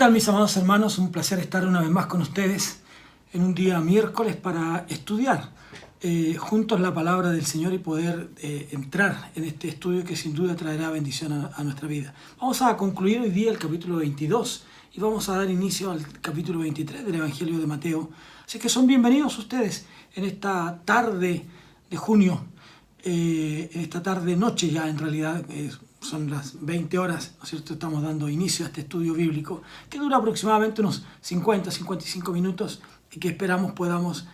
tal, mis amados hermanos? Un placer estar una vez más con ustedes en un día miércoles para estudiar juntos la palabra del Señor y poder entrar en este estudio que sin duda traerá bendición a nuestra vida. Vamos a concluir hoy día el capítulo 22 y vamos a dar inicio al capítulo 23 del Evangelio de Mateo. Así que son bienvenidos ustedes en esta tarde de junio, en esta tarde-noche ya en realidad, son las 20 horas, ¿no es cierto? Estamos dando inicio a este estudio bíblico que dura aproximadamente unos 50-55 minutos y que esperamos podamos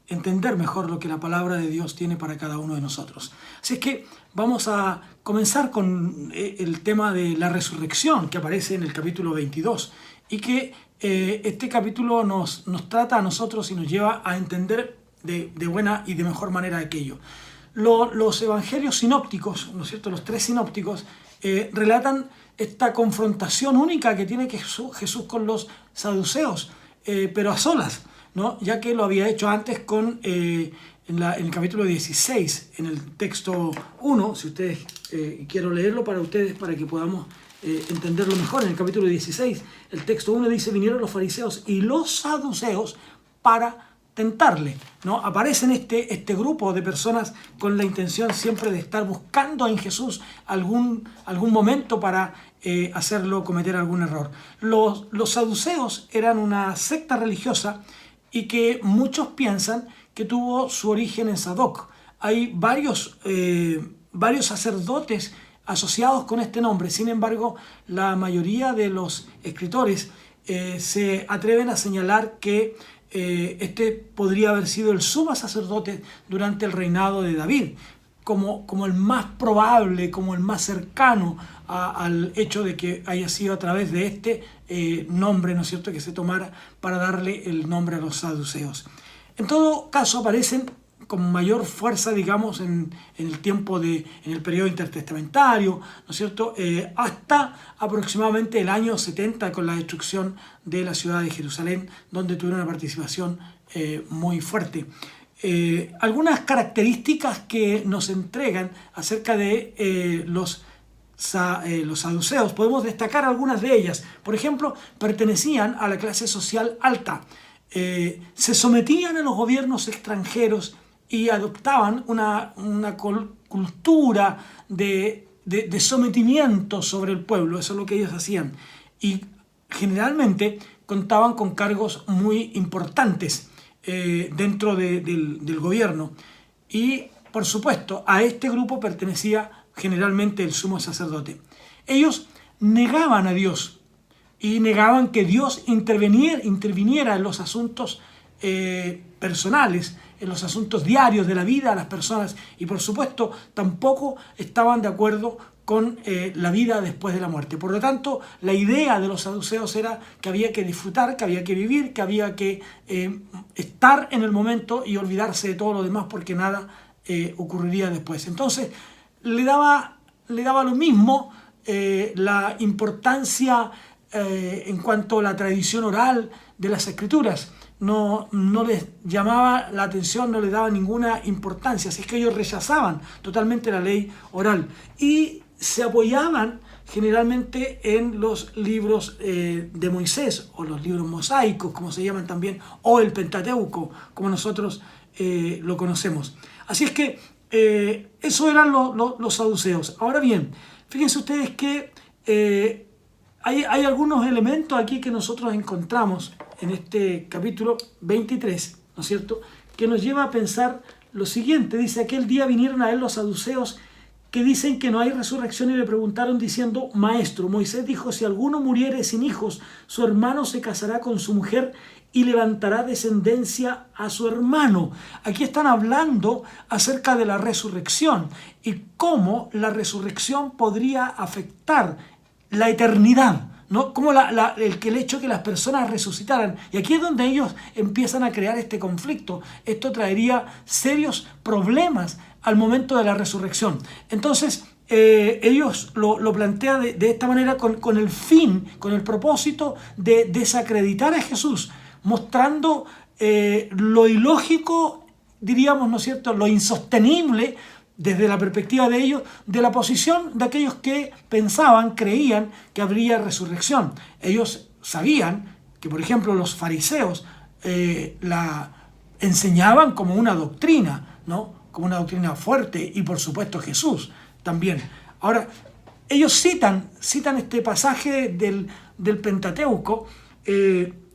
entender mejor lo que la palabra de Dios tiene para cada uno de nosotros. Así es que vamos a comenzar con el tema de la resurrección que aparece en el capítulo 22 y que este capítulo nos trata a nosotros y nos lleva a entender de buena y de mejor manera aquello. Los evangelios sinópticos, ¿no es cierto? Los tres sinópticos relatan esta confrontación única que tiene Jesús con los saduceos, pero a solas, ¿no? Ya que lo había hecho antes en el capítulo 16, en el texto 1, si ustedes quiero leerlo para ustedes para que podamos entenderlo mejor. En el capítulo 16, el texto 1 dice: vinieron los fariseos y los saduceos para tentarle, ¿no? Aparecen este grupo de personas con la intención siempre de estar buscando en Jesús algún momento para hacerlo cometer algún error. Los saduceos eran una secta religiosa y que muchos piensan que tuvo su origen en Sadoc. Hay varios sacerdotes asociados con este nombre. Sin embargo, la mayoría de los escritores se atreven a señalar que este podría haber sido el sumo sacerdote durante el reinado de David, como el más probable, como el más cercano al hecho de que haya sido a través de este nombre, ¿no es cierto?, que se tomara para darle el nombre a los saduceos. En todo caso, aparecen con mayor fuerza, digamos, en el periodo intertestamentario, ¿no es cierto?, hasta aproximadamente el año 70 con la destrucción de la ciudad de Jerusalén, donde tuvieron una participación muy fuerte. Algunas características que nos entregan acerca de los saduceos, podemos destacar algunas de ellas. Por ejemplo, pertenecían a la clase social alta, se sometían a los gobiernos extranjeros y adoptaban una cultura de sometimiento sobre el pueblo. Eso es lo que ellos hacían. Y generalmente contaban con cargos muy importantes dentro del gobierno. Y, por supuesto, a este grupo pertenecía generalmente el sumo sacerdote. Ellos negaban a Dios y negaban que Dios interviniera en los asuntos personales, en los asuntos diarios de la vida de las personas, y por supuesto tampoco estaban de acuerdo con la vida después de la muerte. Por lo tanto, la idea de los saduceos era que había que disfrutar, que había que vivir, que había que estar en el momento y olvidarse de todo lo demás porque nada ocurriría después. Entonces, le daba lo mismo la importancia en cuanto a la tradición oral de las escrituras. No les llamaba la atención, no les daba ninguna importancia, así es que ellos rechazaban totalmente la ley oral y se apoyaban generalmente en los libros de Moisés, o los libros mosaicos, como se llaman también, o el Pentateuco, como nosotros lo conocemos. Así es que eso eran los saduceos. Ahora bien, fíjense ustedes que hay algunos elementos aquí que nosotros encontramos en este capítulo 23, ¿no es cierto?, que nos lleva a pensar lo siguiente. Dice: aquel día vinieron a él los saduceos que dicen que no hay resurrección y le preguntaron diciendo: Maestro, Moisés dijo, si alguno muriere sin hijos, su hermano se casará con su mujer y levantará descendencia a su hermano. Aquí están hablando acerca de la resurrección y cómo la resurrección podría afectar la eternidad, ¿no? Como el hecho que las personas resucitaran. Y aquí es donde ellos empiezan a crear este conflicto. Esto traería serios problemas al momento de la resurrección. Entonces, ellos lo plantean de esta manera con el propósito de desacreditar a Jesús, mostrando lo ilógico, diríamos, ¿no es cierto?, lo insostenible desde la perspectiva de ellos, de la posición de aquellos que pensaban, creían que habría resurrección. Ellos sabían que, por ejemplo, los fariseos la enseñaban como una doctrina, ¿no? Como una doctrina fuerte, y por supuesto Jesús también. Ahora, ellos citan este pasaje del Pentateuco,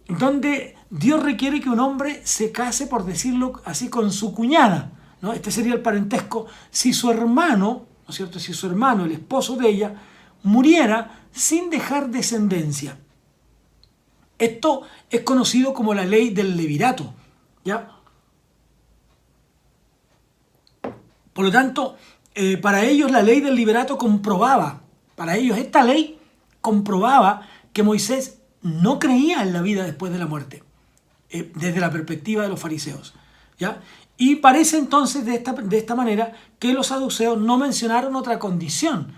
donde Dios requiere que un hombre se case, por decirlo así, con su cuñada, ¿no? Este sería el parentesco si su hermano, ¿no es cierto?, si su hermano, el esposo de ella, muriera sin dejar descendencia. Esto es conocido como la ley del levirato, ¿ya? Por lo tanto, para ellos la ley del levirato comprobaba, para ellos esta ley comprobaba que Moisés no creía en la vida después de la muerte, desde la perspectiva de los fariseos, ¿ya? Y parece entonces de esta manera que los saduceos no mencionaron otra condición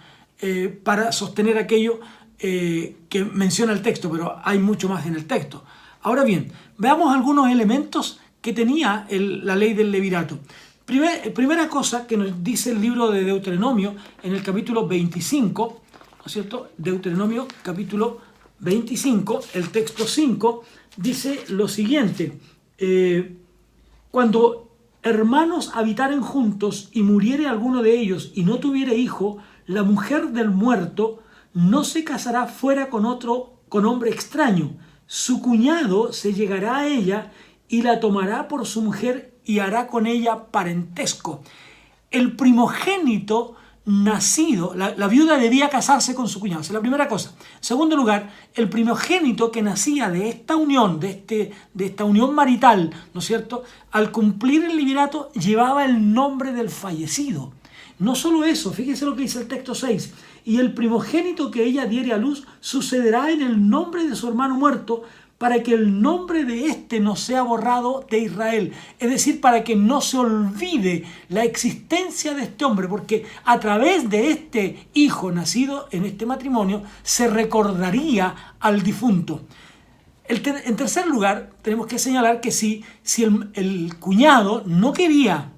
para sostener aquello que menciona el texto, pero hay mucho más en el texto. Ahora bien, veamos algunos elementos que tenía la ley del levirato. Primera cosa que nos dice el libro de Deuteronomio en el capítulo 25, ¿no es cierto? Deuteronomio capítulo 25, el texto 5, dice lo siguiente: cuando hermanos habitaren juntos y muriere alguno de ellos y no tuviere hijo, la mujer del muerto no se casará fuera con hombre extraño. Su cuñado se llegará a ella y la tomará por su mujer y hará con ella parentesco. El primogénito nacido, la viuda debía casarse con su cuñado, esa es la primera cosa. En segundo lugar, el primogénito que nacía de esta unión, de esta unión marital, ¿no es cierto?, al cumplir el levirato llevaba el nombre del fallecido. No solo eso, fíjense lo que dice el texto 6: y el primogénito que ella diere a luz sucederá en el nombre de su hermano muerto, para que el nombre de éste no sea borrado de Israel. Es decir, para que no se olvide la existencia de este hombre, porque a través de este hijo nacido en este matrimonio se recordaría al difunto. En tercer lugar, tenemos que señalar que si el cuñado no quería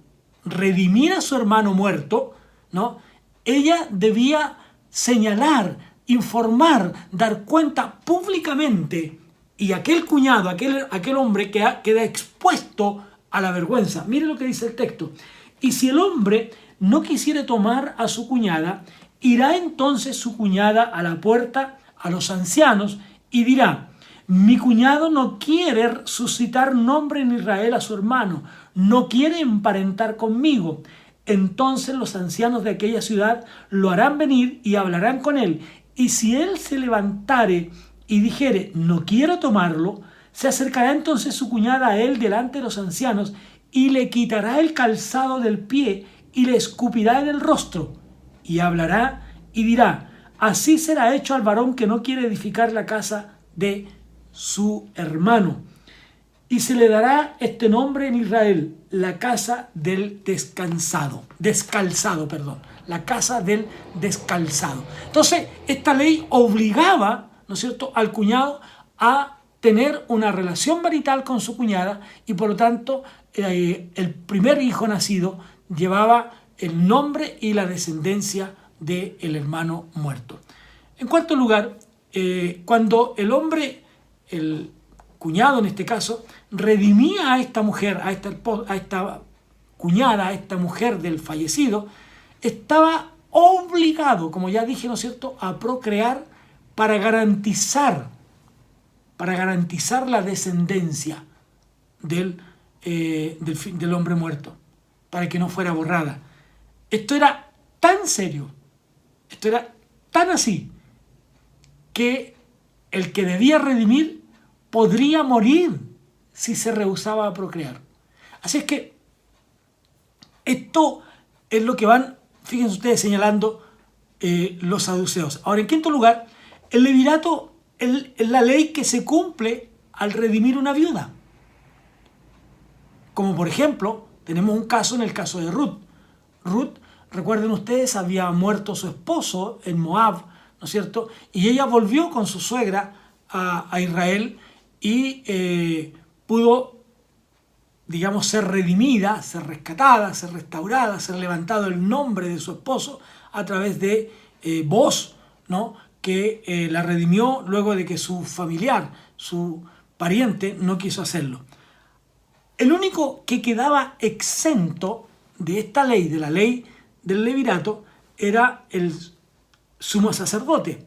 redimir a su hermano muerto, ¿no?, ella debía señalar, informar, dar cuenta públicamente, y aquel cuñado, aquel hombre queda expuesto a la vergüenza. Mire lo que dice el texto: y si el hombre no quisiere tomar a su cuñada, irá entonces su cuñada a la puerta a los ancianos y dirá: mi cuñado no quiere suscitar nombre en Israel a su hermano, no quiere emparentar conmigo. Entonces los ancianos de aquella ciudad lo harán venir y hablarán con él. Y si él se levantare y dijere: no quiero tomarlo, se acercará entonces su cuñada a él delante de los ancianos y le quitará el calzado del pie y le escupirá en el rostro. Y hablará y dirá: así será hecho al varón que no quiere edificar la casa de su hermano. Y se le dará este nombre en Israel: la casa del descalzado, la casa del descalzado. Entonces, esta ley obligaba, ¿no es cierto?, al cuñado a tener una relación marital con su cuñada, y por lo tanto el primer hijo nacido llevaba el nombre y la descendencia del hermano muerto. En cuarto lugar, cuando el hombre, el cuñado en este caso, redimía a esta mujer, a esta cuñada, a esta mujer del fallecido, estaba obligado, como ya dije, ¿no es cierto?, a procrear para garantizar la descendencia del hombre muerto, para que no fuera borrada. Esto era tan serio, esto era tan así, que el que debía redimir podría morir si se rehusaba a procrear. Así es que esto es lo que van, fíjense ustedes, señalando los saduceos. Ahora, en quinto lugar, el levirato es la ley que se cumple al redimir una viuda. Como por ejemplo, tenemos un caso en el caso de Ruth. Ruth, recuerden ustedes, había muerto su esposo en Moab, ¿no es cierto? Y ella volvió con su suegra a Israel y pudo, digamos, ser redimida, ser rescatada, ser restaurada, ser levantado el nombre de su esposo a través de Booz, ¿no?, que la redimió luego de que su familiar, su pariente, no quiso hacerlo. El único que quedaba exento de esta ley, de la ley del levirato, era el sumo sacerdote.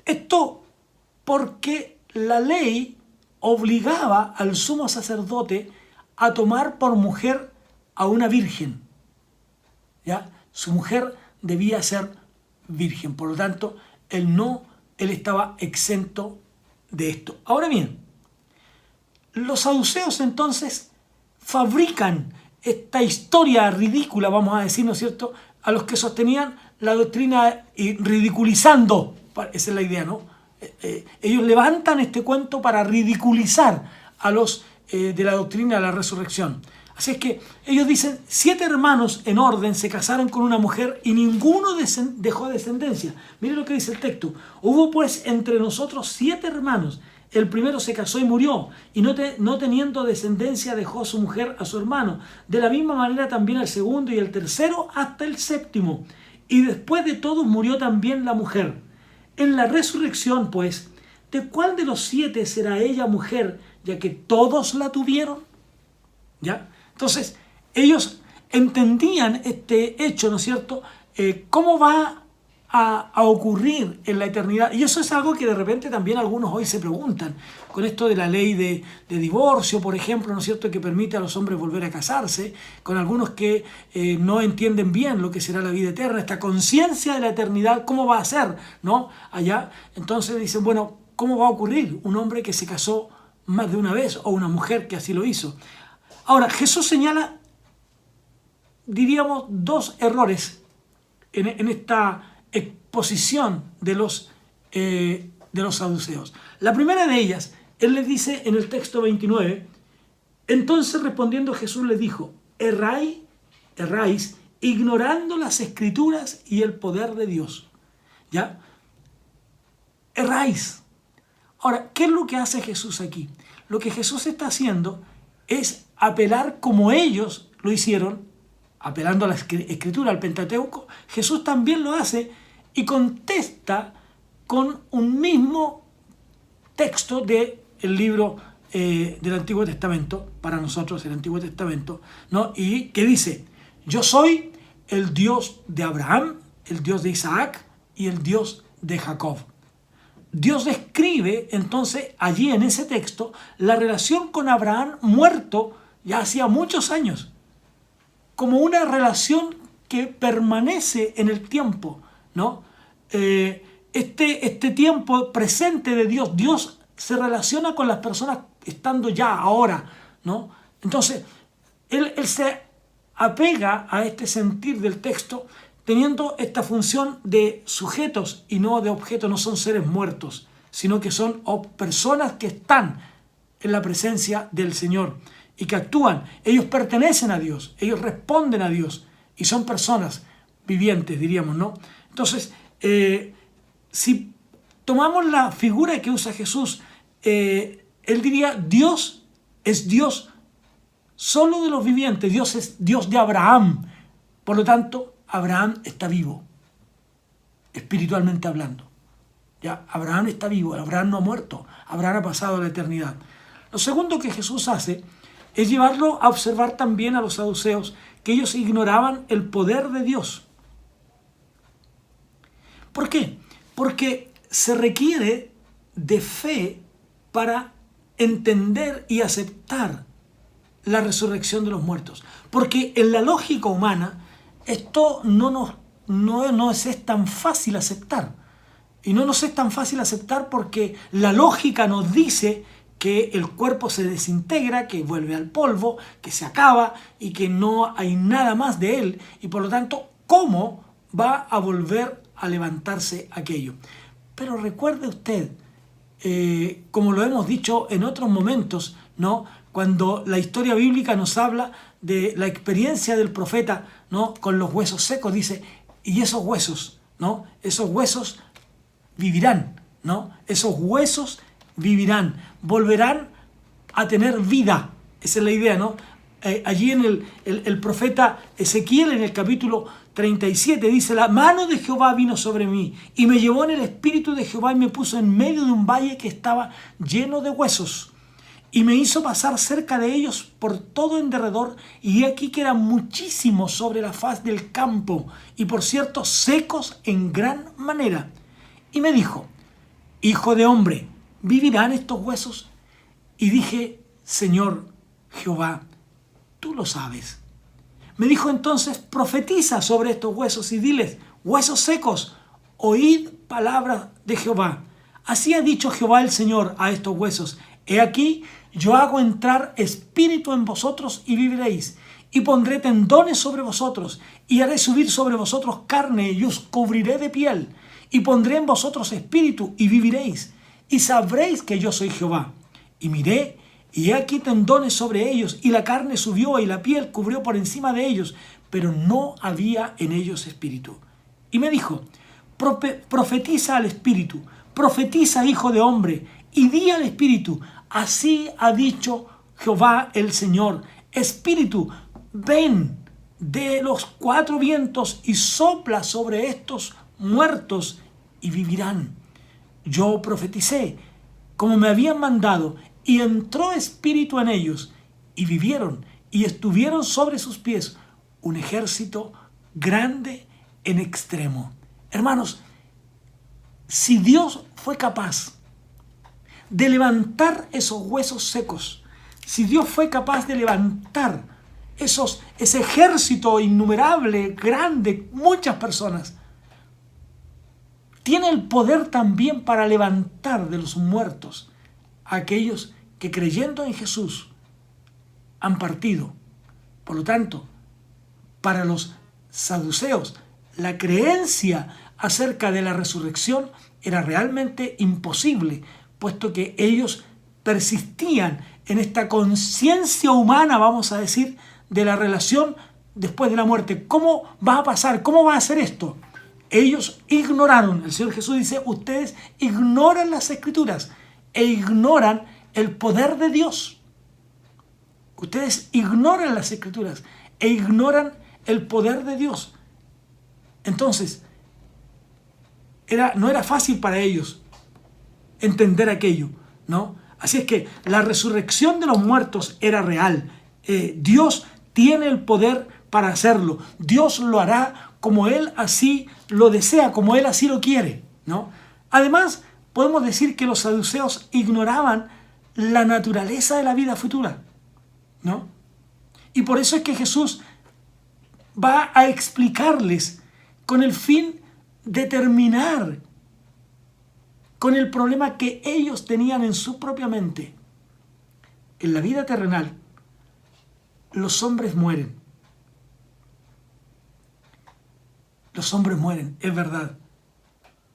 Esto porque la ley obligaba al sumo sacerdote a tomar por mujer a una virgen. ¿Ya? Su mujer debía ser virgen, por lo tanto, él estaba exento de esto. Ahora bien, los saduceos entonces fabrican esta historia ridícula, vamos a decir, ¿no es cierto?, a los que sostenían la doctrina y ridiculizando, esa es la idea, ¿no? Ellos levantan este cuento para ridiculizar a los de la doctrina de la resurrección. Así es que ellos dicen, 7 hermanos en orden se casaron con una mujer y ninguno dejó descendencia. Miren lo que dice el texto. Hubo pues entre nosotros 7 hermanos. El primero se casó y murió, y no teniendo descendencia dejó a su mujer a su hermano. De la misma manera también el segundo y el tercero hasta el séptimo. Y después de todos murió también la mujer. En la resurrección, pues, ¿de cuál de los 7 será ella mujer, ya que todos la tuvieron? ¿Ya? Entonces, ellos entendían este hecho, ¿no es cierto? ¿Cómo va a ocurrir en la eternidad? Y eso es algo que de repente también algunos hoy se preguntan, con esto de la ley de divorcio, por ejemplo, ¿no es cierto?, que permite a los hombres volver a casarse, con algunos que no entienden bien lo que será la vida eterna, esta conciencia de la eternidad, ¿cómo va a ser, no? Allá, entonces dicen, bueno, ¿cómo va a ocurrir un hombre que se casó más de una vez o una mujer que así lo hizo? Ahora, Jesús señala, diríamos, 2 errores en esta exposición de los saduceos. La primera de ellas, él les dice en el texto 29, entonces respondiendo Jesús les dijo, erráis, ignorando las Escrituras y el poder de Dios. ¿Ya? Erráis. Ahora, ¿qué es lo que hace Jesús aquí? Lo que Jesús está haciendo es apelar como ellos lo hicieron, apelando a la Escritura, al Pentateuco. Jesús también lo hace y contesta con un mismo texto del libro del Antiguo Testamento, para nosotros el Antiguo Testamento, ¿no? Y que dice, yo soy el Dios de Abraham, el Dios de Isaac y el Dios de Jacob. Dios describe entonces allí en ese texto la relación con Abraham muerto ya hacía muchos años, como una relación que permanece en el tiempo, ¿no? Este tiempo presente de Dios, Dios se relaciona con las personas estando ya, ahora, ¿no? Entonces, él se apega a este sentir del texto teniendo esta función de sujetos y no de objetos. No son seres muertos, sino que son personas que están en la presencia del Señor y que actúan. Ellos pertenecen a Dios, ellos responden a Dios y son personas vivientes, diríamos, ¿no? Entonces, si tomamos la figura que usa Jesús, él diría, Dios es Dios solo de los vivientes, Dios es Dios de Abraham. Por lo tanto, Abraham está vivo, espiritualmente hablando. ¿Ya? Abraham está vivo, Abraham no ha muerto, Abraham ha pasado a la eternidad. Lo segundo que Jesús hace es llevarlo a observar también a los saduceos que ellos ignoraban el poder de Dios. ¿Por qué? Porque se requiere de fe para entender y aceptar la resurrección de los muertos. Porque en la lógica humana esto no es tan fácil aceptar. Y no nos es tan fácil aceptar porque la lógica nos dice que el cuerpo se desintegra, que vuelve al polvo, que se acaba y que no hay nada más de él. Y por lo tanto, ¿cómo va a volver a levantarse aquello? Pero recuerde usted, como lo hemos dicho en otros momentos, ¿no?, cuando la historia bíblica nos habla de la experiencia del profeta, ¿no?, con los huesos secos, dice, y esos huesos, ¿no?, esos huesos vivirán, ¿no? Esos huesos vivirán, volverán a tener vida. Esa es la idea, ¿no? allí en el profeta Ezequiel, en el capítulo 37, dice: la mano de Jehová vino sobre mí y me llevó en el espíritu de Jehová y me puso en medio de un valle que estaba lleno de huesos. Y me hizo pasar cerca de ellos por todo en derredor, y he aquí que eran muchísimos sobre la faz del campo, y por cierto secos en gran manera. Y me dijo: hijo de hombre, ¿vivirán estos huesos? Y dije: Señor Jehová, tú lo sabes. Me dijo entonces: profetiza sobre estos huesos y diles: huesos secos, oíd palabra de Jehová. Así ha dicho Jehová el Señor a estos huesos: he aquí, yo hago entrar espíritu en vosotros y viviréis, y pondré tendones sobre vosotros, y haré subir sobre vosotros carne, y os cubriré de piel, y pondré en vosotros espíritu, y viviréis, y sabréis que yo soy Jehová. Y miré, y he aquí tendones sobre ellos, y la carne subió, y la piel cubrió por encima de ellos, pero no había en ellos espíritu. Y me dijo: profetiza al espíritu, profetiza, hijo de hombre, y di al espíritu: así ha dicho Jehová el Señor, espíritu, ven de los cuatro vientos y sopla sobre estos muertos y vivirán. Yo profeticé como me habían mandado, y entró espíritu en ellos, y vivieron, y estuvieron sobre sus pies un ejército grande en extremo. Hermanos, si Dios fue capaz de levantar esos huesos secos, si Dios fue capaz de levantar ese ejército innumerable, grande, muchas personas, tiene el poder también para levantar de los muertos a aquellos que, creyendo en Jesús, han partido. Por lo tanto, para los saduceos, la creencia acerca de la resurrección era realmente imposible, puesto que ellos persistían en esta conciencia humana, vamos a decir, de la relación después de la muerte. ¿Cómo va a pasar? ¿Cómo va a ser esto? Ellos ignoraron. El Señor Jesús dice: ustedes ignoran las Escrituras e ignoran el poder de Dios. Ustedes ignoran las Escrituras e ignoran el poder de Dios. Entonces, no era fácil para ellos entender aquello, ¿no? Así es que la resurrección de los muertos era real. Dios tiene el poder para hacerlo. Dios lo hará como Él así lo desea, como Él así lo quiere, ¿no? Además, podemos decir que los saduceos ignoraban la naturaleza de la vida futura, ¿no? Y por eso es que Jesús va a explicarles con el fin de terminar con el problema que ellos tenían en su propia mente. En la vida terrenal, los hombres mueren. Los hombres mueren, es verdad.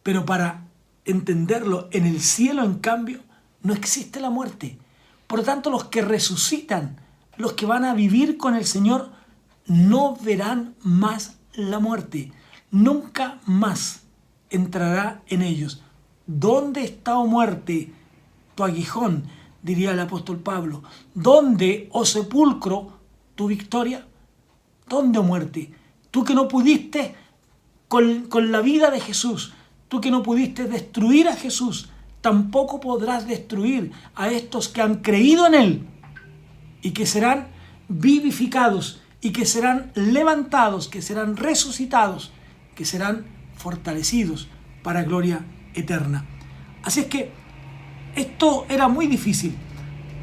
Pero para entenderlo, en el cielo, en cambio, no existe la muerte. Por lo tanto, los que resucitan, los que van a vivir con el Señor, no verán más la muerte. Nunca más entrará en ellos. ¿Dónde está, oh muerte, tu aguijón?, diría el apóstol Pablo. ¿Dónde, oh sepulcro, tu victoria? ¿Dónde, oh muerte? Tú que no pudiste con la vida de Jesús, tú que no pudiste destruir a Jesús, tampoco podrás destruir a estos que han creído en Él y que serán vivificados y que serán levantados, que serán resucitados, que serán fortalecidos para gloria eterna. Así es que esto era muy difícil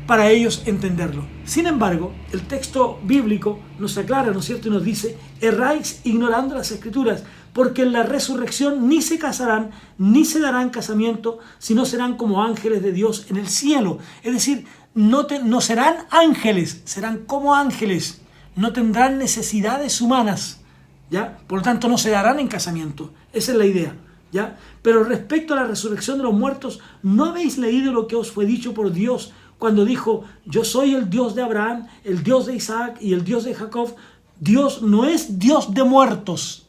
para ellos entenderlo. Sin embargo, el texto bíblico nos aclara, ¿no es cierto?, y nos dice: erráis ignorando las Escrituras, porque en la resurrección ni se casarán, ni se darán casamiento, sino serán como ángeles de Dios en el cielo. Es decir, no serán ángeles, serán como ángeles. No tendrán necesidades humanas, ¿ya? Por lo tanto, no se darán en casamiento. Esa es la idea, ¿ya? Pero respecto a la resurrección de los muertos, ¿no habéis leído lo que os fue dicho por Dios cuando dijo: yo soy el Dios de Abraham, el Dios de Isaac y el Dios de Jacob? Dios no es Dios de muertos,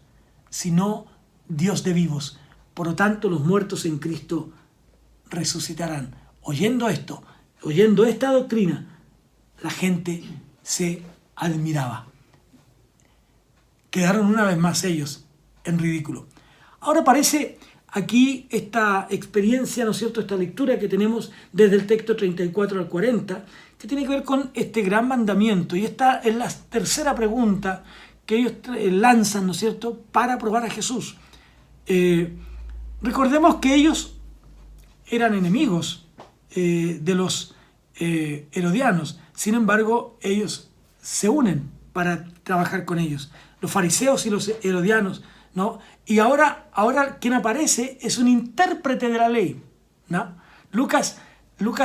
sino Dios de vivos. Por lo tanto, los muertos en Cristo resucitarán. Oyendo esto, oyendo esta doctrina, la gente se admiraba. Quedaron una vez más ellos en ridículo. Ahora aparece aquí esta experiencia, ¿no es cierto?, esta lectura que tenemos desde el texto 34 al 40, que tiene que ver con este gran mandamiento. Y esta es la tercera pregunta que ellos lanzan, ¿no es cierto?, para probar a Jesús. Recordemos que ellos eran enemigos de los herodianos. Sin embargo, ellos se unen para trabajar con ellos. Los fariseos y los herodianos, ¿no? Y ahora quien aparece es un intérprete de la ley, ¿no? Lucas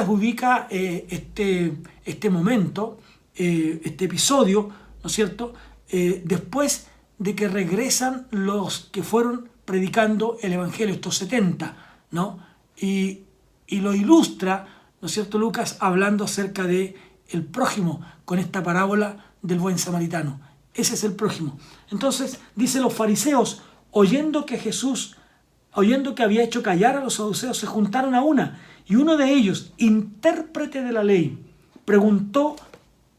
ubica este momento, este episodio, ¿no es cierto?, después de que regresan los que fueron predicando el Evangelio, estos 70, ¿no? Y lo ilustra, ¿no es cierto?, Lucas, hablando acerca de el prójimo con esta parábola del buen samaritano. Ese es el prójimo. Entonces, dice, los fariseos, oyendo que había hecho callar a los saduceos, se juntaron a una, y uno de ellos, intérprete de la ley, preguntó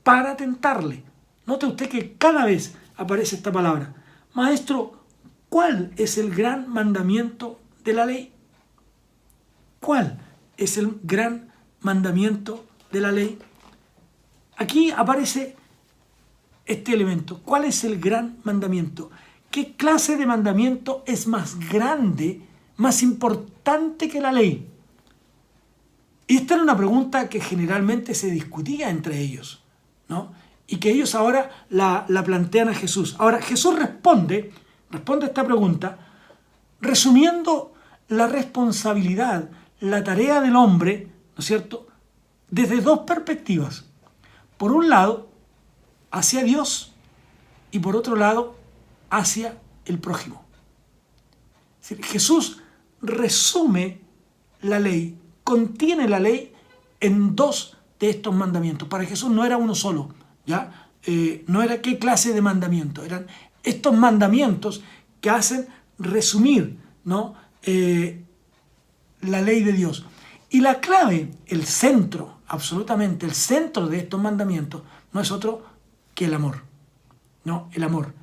para tentarle. Note usted que cada vez aparece esta palabra. Maestro, ¿cuál es el gran mandamiento de la ley? ¿Cuál es el gran mandamiento de la ley? Aquí aparece este elemento. ¿Cuál es el gran mandamiento? ¿Qué clase de mandamiento es más grande, más importante que la ley? Y esta era una pregunta que generalmente se discutía entre ellos, ¿no? Y que ellos ahora la plantean a Jesús. Ahora, Jesús responde a esta pregunta resumiendo la responsabilidad, la tarea del hombre, ¿no es cierto?, desde dos perspectivas. Por un lado, hacia Dios, y por otro lado, hacia el prójimo. Es decir, Jesús resume la ley, contiene la ley en dos de estos mandamientos. Para Jesús no era uno solo, ¿ya? No era qué clase de mandamiento, eran estos mandamientos que hacen resumir, ¿no?, la ley de Dios. Y la clave, el centro, absolutamente el centro de estos mandamientos, no es otro que el amor. No, el amor.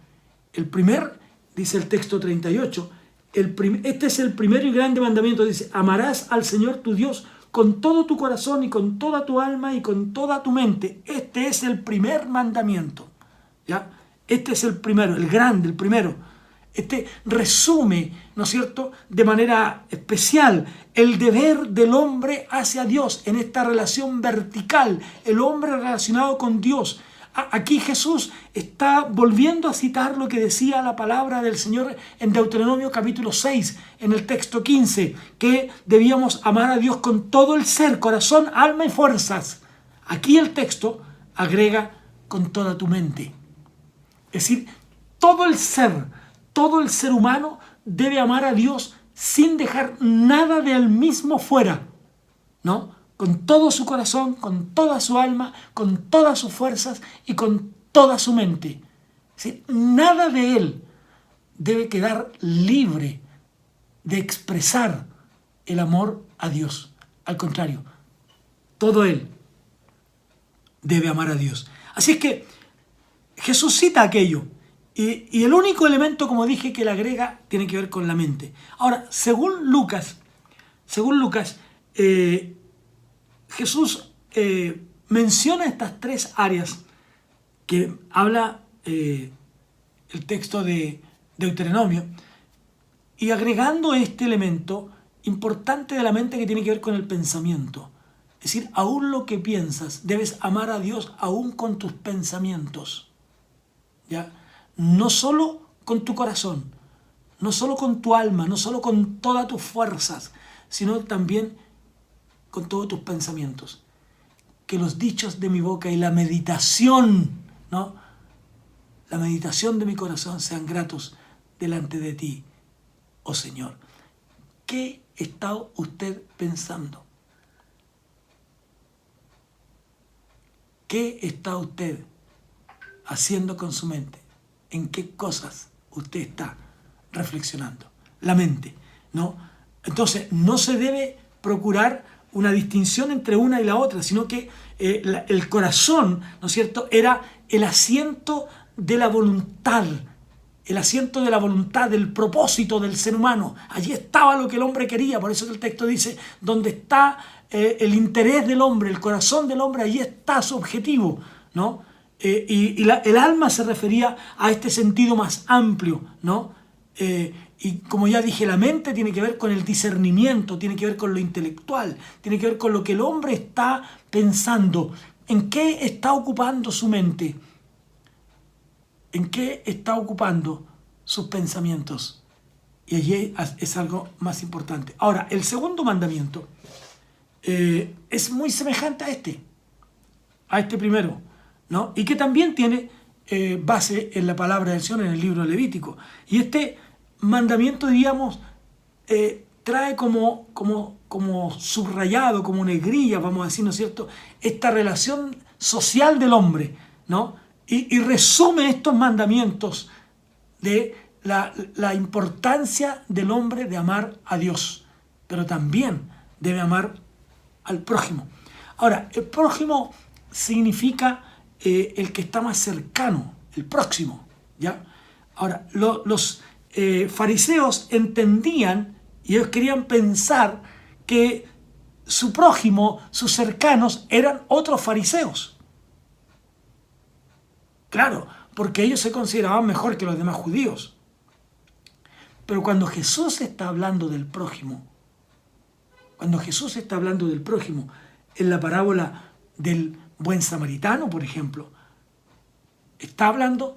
El primer, dice el texto 38, este es el primero y grande mandamiento, dice, amarás al Señor tu Dios con todo tu corazón y con toda tu alma y con toda tu mente. Este es el primer mandamiento, ¿ya? Este es el primero, el grande, el primero. Este resume, ¿no es cierto?, de manera especial el deber del hombre hacia Dios en esta relación vertical, el hombre relacionado con Dios. Aquí Jesús está volviendo a citar lo que decía la palabra del Señor en Deuteronomio capítulo 6, en el texto 15, que debíamos amar a Dios con todo el ser, corazón, alma y fuerzas. Aquí el texto agrega con toda tu mente. Es decir, todo el ser humano debe amar a Dios sin dejar nada de él mismo fuera, ¿no? Con todo su corazón, con toda su alma, con todas sus fuerzas y con toda su mente. Es decir, nada de él debe quedar libre de expresar el amor a Dios. Al contrario, todo él debe amar a Dios. Así es que Jesús cita aquello. Y el único elemento, como dije, que le agrega tiene que ver con la mente. Ahora, según Lucas, Jesús menciona estas tres áreas que habla el texto de Deuteronomio, y agregando este elemento importante de la mente que tiene que ver con el pensamiento. Es decir, aún lo que piensas, debes amar a Dios aún con tus pensamientos, ¿ya? No solo con tu corazón, no solo con tu alma, no solo con todas tus fuerzas, sino también con todos tus pensamientos. Que los dichos de mi boca y la meditación, ¿no?, la meditación de mi corazón sean gratos delante de ti, oh Señor. ¿Qué está usted pensando? ¿Qué está usted haciendo con su mente? ¿En qué cosas usted está reflexionando? La mente, ¿no? Entonces, no se debe procurar una distinción entre una y la otra, sino que el corazón, ¿no es cierto?, era el asiento de la voluntad, el asiento de la voluntad, del propósito del ser humano. Allí estaba lo que el hombre quería, por eso que el texto dice, donde está el interés del hombre, el corazón del hombre, allí está su objetivo, ¿no? El alma se refería a este sentido más amplio, ¿no? Y como ya dije, la mente tiene que ver con el discernimiento, tiene que ver con lo intelectual, tiene que ver con lo que el hombre está pensando. ¿En qué está ocupando su mente? ¿En qué está ocupando sus pensamientos? Y allí es algo más importante. Ahora, el segundo mandamiento es muy semejante a este primero, ¿no? Y que también tiene base en la palabra del Señor en el libro de Levítico. Y este mandamiento, diríamos, trae como subrayado, como negrilla, vamos a decir, ¿no es cierto?, esta relación social del hombre, ¿no? Y resume estos mandamientos de la importancia del hombre de amar a Dios, pero también debe amar al prójimo. Ahora, el prójimo significa el que está más cercano, el próximo, ¿ya? Ahora, los fariseos entendían y ellos querían pensar que su prójimo, sus cercanos, eran otros fariseos. Claro, porque ellos se consideraban mejor que los demás judíos. Pero cuando Jesús está hablando del prójimo, en la parábola del buen samaritano, por ejemplo, está hablando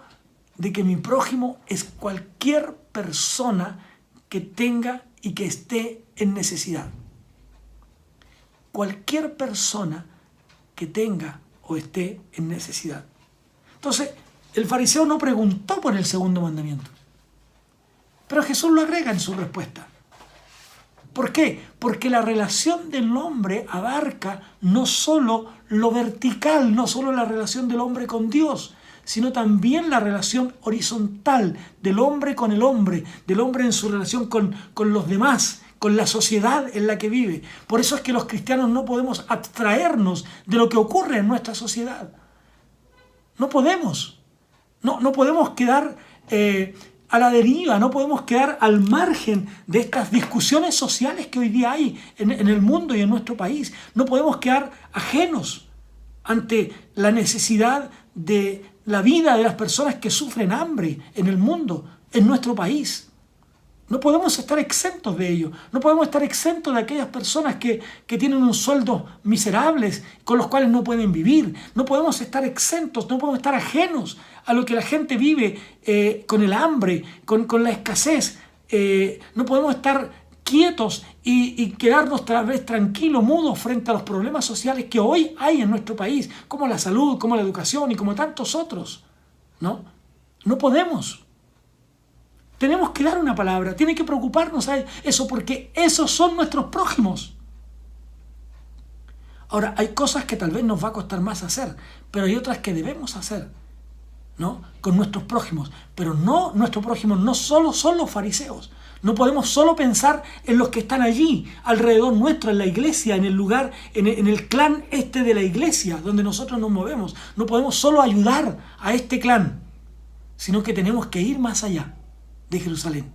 de que mi prójimo es cualquier persona que tenga y que esté en necesidad. Cualquier persona que tenga o esté en necesidad. Entonces, el fariseo no preguntó por el segundo mandamiento, pero Jesús lo agrega en su respuesta. ¿Por qué? Porque la relación del hombre abarca no solo lo vertical, no solo la relación del hombre con Dios, sino también la relación horizontal del hombre con el hombre, del hombre en su relación con los demás, con la sociedad en la que vive. Por eso es que los cristianos no podemos abstraernos de lo que ocurre en nuestra sociedad. No podemos. No podemos quedar a la deriva, no podemos quedar al margen de estas discusiones sociales que hoy día hay en el mundo y en nuestro país. No podemos quedar ajenos ante la necesidad de la vida de las personas que sufren hambre en el mundo, en nuestro país. No podemos estar exentos de ello. No podemos estar exentos de aquellas personas que tienen un sueldo miserables, con los cuales no pueden vivir. No podemos estar exentos, no podemos estar ajenos a lo que la gente vive con el hambre, con la escasez. No podemos estar quietos y quedarnos tal vez tranquilos, mudos frente a los problemas sociales que hoy hay en nuestro país, como la salud, como la educación y como tantos otros. No podemos. Tenemos que dar una palabra, tiene que preocuparnos a eso, porque esos son nuestros prójimos. Ahora, hay cosas que tal vez nos va a costar más hacer, pero hay otras que debemos hacer, ¿no?, con nuestros prójimos. Pero no, nuestros prójimos no solo son los fariseos. No podemos solo pensar en los que están allí, alrededor nuestro, en la iglesia, en el lugar, en el clan de la iglesia, donde nosotros nos movemos. No podemos solo ayudar a este clan, sino que tenemos que ir más allá de Jerusalén.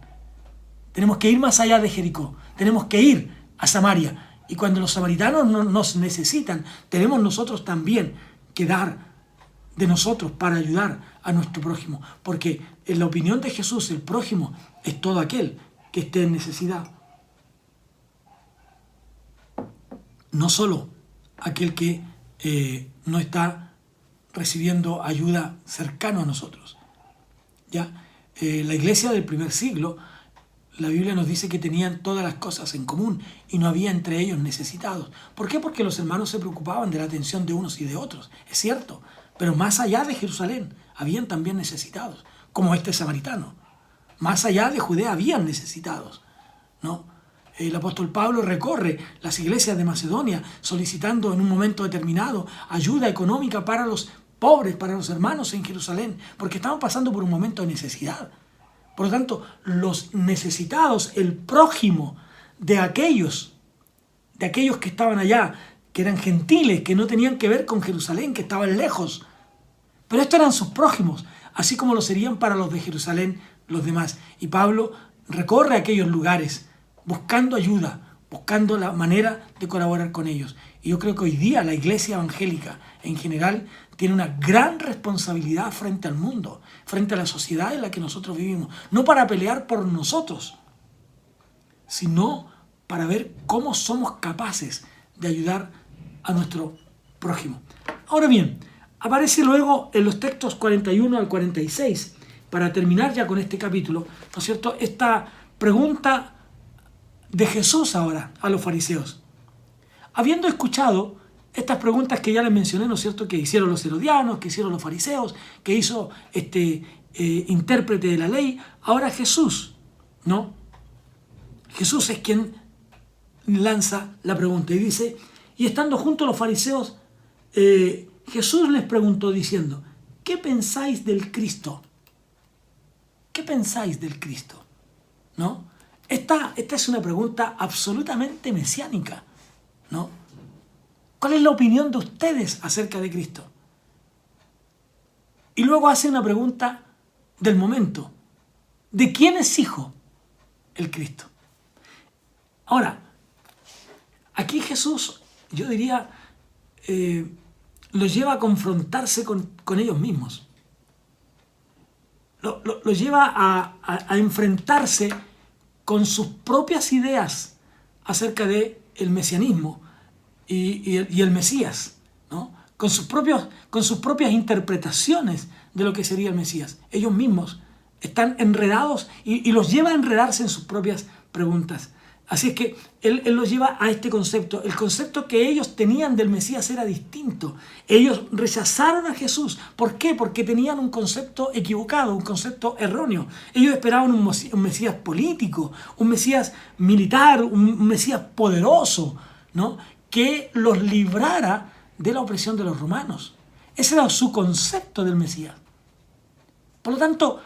Tenemos que ir más allá de Jericó. Tenemos que ir a Samaria. Y cuando los samaritanos nos necesitan, tenemos nosotros también que dar de nosotros para ayudar a nuestro prójimo. Porque en la opinión de Jesús, el prójimo es todo aquel que esté en necesidad. No solo aquel que no está recibiendo ayuda cercano a nosotros. ¿Ya? La iglesia del primer siglo, la Biblia nos dice que tenían todas las cosas en común y no había entre ellos necesitados. ¿Por qué? Porque los hermanos se preocupaban de la atención de unos y de otros, es cierto, pero más allá de Jerusalén habían también necesitados, como este samaritano. Más allá de Judea habían necesitados, ¿no? El apóstol Pablo recorre las iglesias de Macedonia solicitando en un momento determinado ayuda económica para los pobres, para los hermanos en Jerusalén, porque estaban pasando por un momento de necesidad. Por lo tanto, los necesitados, el prójimo de aquellos de aquellos que estaban allá, que eran gentiles, que no tenían que ver con Jerusalén, que estaban lejos. Pero estos eran sus prójimos, así como lo serían para los de Jerusalén los demás. Y Pablo recorre aquellos lugares buscando ayuda, buscando la manera de colaborar con ellos. Y yo creo que hoy día la iglesia evangélica en general tiene una gran responsabilidad frente al mundo, frente a la sociedad en la que nosotros vivimos. No para pelear por nosotros, sino para ver cómo somos capaces de ayudar a nuestro prójimo. Ahora bien, aparece luego en los textos 41 al 46, para terminar ya con este capítulo, ¿no es cierto?, esta pregunta de Jesús ahora a los fariseos. Habiendo escuchado estas preguntas que ya les mencioné, ¿no es cierto?, que hicieron los herodianos, que hicieron los fariseos, que hizo este intérprete de la ley, ahora Jesús, ¿no? Jesús es quien lanza la pregunta y dice, y estando juntos los fariseos, Jesús les preguntó diciendo, ¿qué pensáis del Cristo? ¿Qué pensáis del Cristo? ¿No? Esta es una pregunta absolutamente mesiánica, ¿no? ¿Cuál es la opinión de ustedes acerca de Cristo? Y luego hace una pregunta del momento. ¿De quién es hijo el Cristo? Ahora, aquí Jesús, yo diría, los lleva a confrontarse con ellos mismos. Los lleva a enfrentarse con sus propias ideas acerca del mesianismo y el Mesías, ¿no? Con sus propias interpretaciones de lo que sería el Mesías. Ellos mismos están enredados y los lleva a enredarse en sus propias preguntas. Así es que él los lleva a este concepto. El concepto que ellos tenían del Mesías era distinto. Ellos rechazaron a Jesús. ¿Por qué? Porque tenían un concepto equivocado, un concepto erróneo. Ellos esperaban un Mesías político, un Mesías militar, un Mesías poderoso, ¿no?, que los librara de la opresión de los romanos. Ese era su concepto del Mesías. Por lo tanto,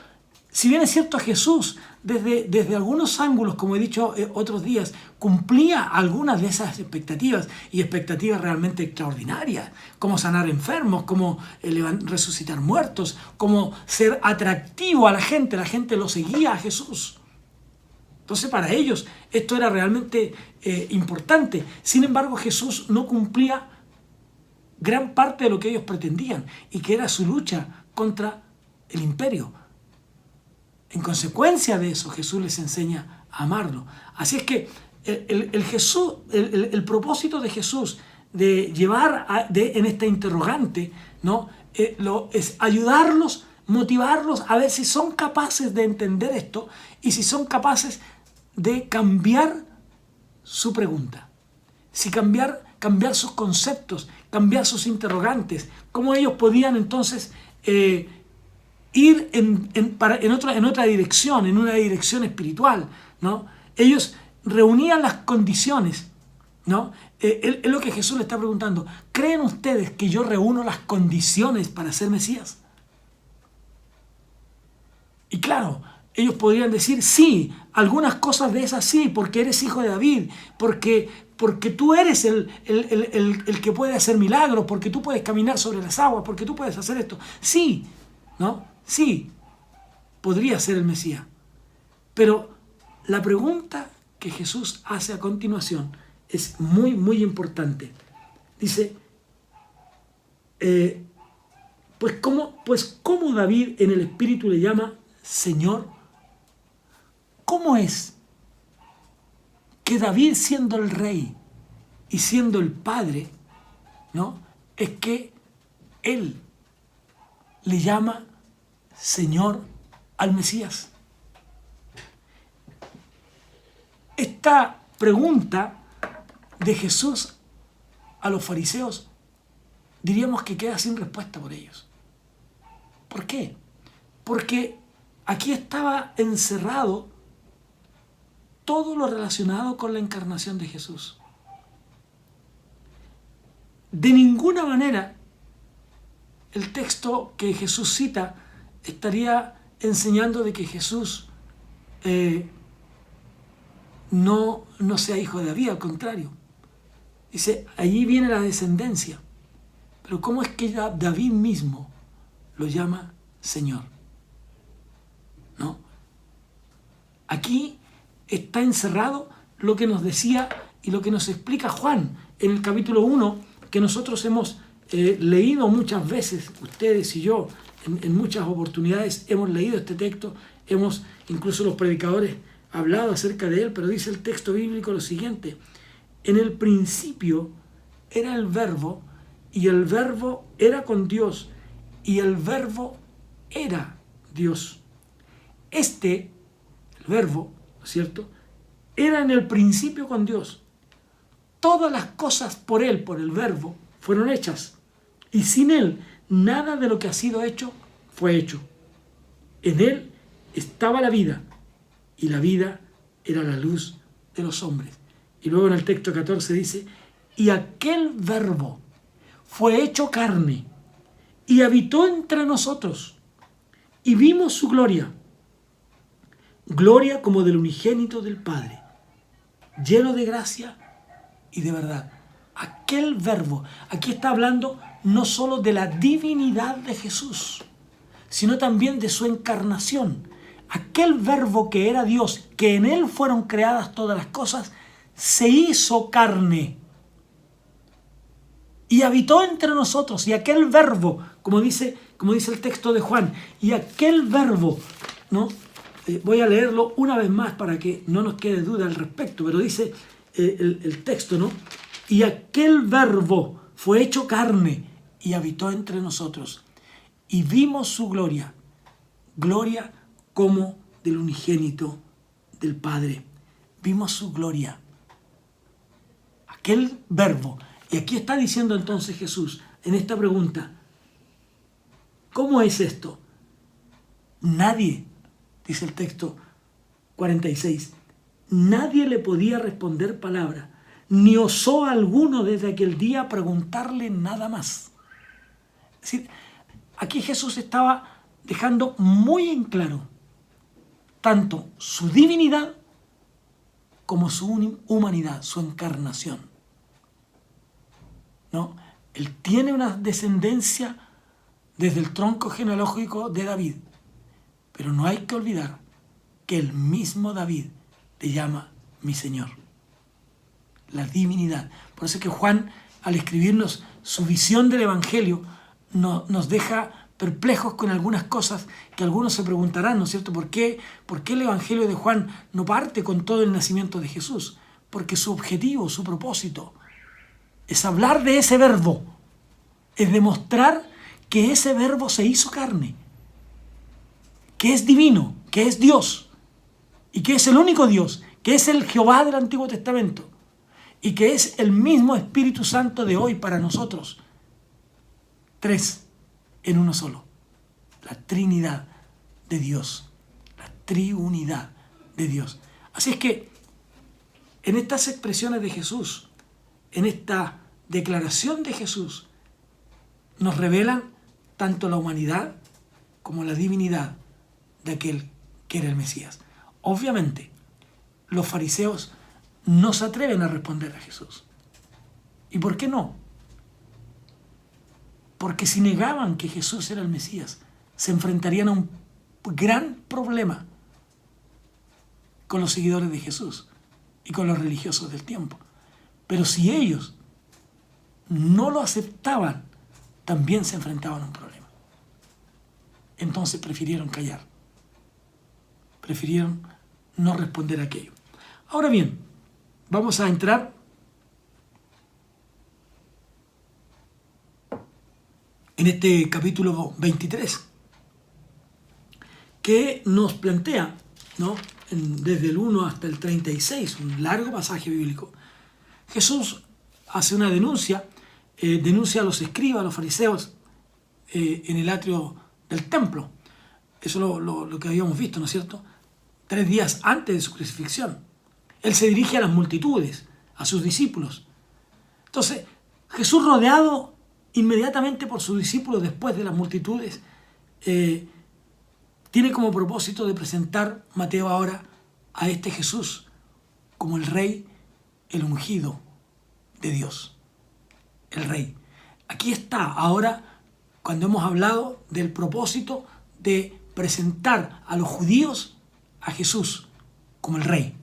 si bien es cierto, Jesús desde algunos ángulos, como he dicho otros días, cumplía algunas de esas expectativas, y expectativas realmente extraordinarias, como sanar enfermos, como resucitar muertos, como ser atractivo a la gente lo seguía a Jesús. Entonces para ellos esto era realmente importante. Sin embargo, Jesús no cumplía gran parte de lo que ellos pretendían, y que era su lucha contra el imperio. En consecuencia de eso, Jesús les enseña a amarlo. Así es que el propósito de Jesús de llevar en esta interrogante, ¿no?, es ayudarlos, motivarlos a ver si son capaces de entender esto y si son capaces de cambiar su pregunta. Si cambiar sus conceptos, cambiar sus interrogantes, cómo ellos podían entonces ir en otra dirección, en una dirección espiritual, ¿no? Ellos reunían las condiciones, ¿no? Es lo que Jesús le está preguntando. ¿Creen ustedes que yo reúno las condiciones para ser Mesías? Y claro, ellos podrían decir, sí, algunas cosas de esas sí, porque eres hijo de David, porque tú eres el que puede hacer milagros, porque tú puedes caminar sobre las aguas, porque tú puedes hacer esto. Sí, ¿no? Sí, podría ser el Mesías. Pero la pregunta que Jesús hace a continuación es muy, muy importante. Dice, pues ¿cómo David en el Espíritu le llama Señor? ¿Cómo es que David, siendo el rey y siendo el padre, ¿no?, es que él le llama Señor al Mesías? Esta pregunta de Jesús a los fariseos, diríamos que queda sin respuesta por ellos. ¿Por qué? Porque aquí estaba encerrado todo lo relacionado con la encarnación de Jesús. De ninguna manera el texto que Jesús cita estaría enseñando de que Jesús no sea hijo de David, al contrario. Dice, allí viene la descendencia. Pero ¿cómo es que David mismo lo llama Señor? ¿No? Aquí está encerrado lo que nos decía y lo que nos explica Juan en el capítulo 1, que nosotros hemos leído muchas veces, ustedes y yo, en muchas oportunidades hemos leído este texto, incluso los predicadores hablado acerca de él, pero dice el texto bíblico lo siguiente: en el principio era el Verbo, y el Verbo era con Dios, y el Verbo era Dios. El Verbo, ¿no es cierto?, era en el principio con Dios. Todas las cosas por Él, por el Verbo, fueron hechas, y sin Él nada de lo que ha sido hecho fue hecho. En Él estaba la vida, y la vida era la luz de los hombres. Y luego en el texto 14 dice, y aquel Verbo fue hecho carne, y habitó entre nosotros, y vimos su gloria, gloria como del unigénito del Padre, lleno de gracia y de verdad. Aquel Verbo, aquí está hablando no solo de la divinidad de Jesús, sino también de su encarnación. Aquel Verbo que era Dios, que en Él fueron creadas todas las cosas, se hizo carne y habitó entre nosotros. Y aquel Verbo, como dice el texto de Juan, y aquel Verbo, ¿no? Voy a leerlo una vez más para que no nos quede duda al respecto, pero dice el texto, ¿no? Y aquel Verbo fue hecho carne y habitó entre nosotros, y vimos su gloria, gloria como del unigénito del Padre. Vimos su gloria. Aquel Verbo. Y aquí está diciendo entonces Jesús en esta pregunta, ¿cómo es esto? Nadie, dice el texto 46, nadie le podía responder palabra, ni osó alguno desde aquel día preguntarle nada más. Es decir, aquí Jesús estaba dejando muy en claro tanto su divinidad como su humanidad, su encarnación, ¿no? Él tiene una descendencia desde el tronco genealógico de David, pero no hay que olvidar que el mismo David le llama mi Señor. La divinidad. Por eso es que Juan, al escribirnos su visión del Evangelio, nos deja perplejos con algunas cosas que algunos se preguntarán, ¿no es cierto? ¿Por qué el Evangelio de Juan no parte con todo el nacimiento de Jesús? Porque su objetivo, su propósito, es hablar de ese Verbo, es demostrar que ese Verbo se hizo carne, que es divino, que es Dios, y que es el único Dios, que es el Jehová del Antiguo Testamento, y que es el mismo Espíritu Santo de hoy para nosotros. 3 en uno solo. La Trinidad de Dios. La triunidad de Dios. Así es que en estas expresiones de Jesús, en esta declaración de Jesús, nos revelan tanto la humanidad como la divinidad de aquel que era el Mesías. Obviamente, los fariseos no se atreven a responder a Jesús. ¿Y por qué no? Porque si negaban que Jesús era el Mesías, se enfrentarían a un gran problema con los seguidores de Jesús y con los religiosos del tiempo. Pero si ellos no lo aceptaban, también se enfrentaban a un problema. Entonces prefirieron callar. Prefirieron no responder a aquello. Ahora bien, vamos a entrar en este capítulo 23, que nos plantea, ¿no?, desde el 1 hasta el 36, un largo pasaje bíblico. Jesús hace una denuncia a los escribas, a los fariseos, en el atrio del templo. Eso es lo que habíamos visto, ¿no es cierto? 3 días antes de su crucifixión. Él se dirige a las multitudes, a sus discípulos. Entonces, Jesús, rodeado inmediatamente por sus discípulos después de las multitudes, tiene como propósito de presentar Mateo ahora a este Jesús como el Rey, el ungido de Dios, el Rey. Aquí está ahora cuando hemos hablado del propósito de presentar a los judíos a Jesús como el Rey,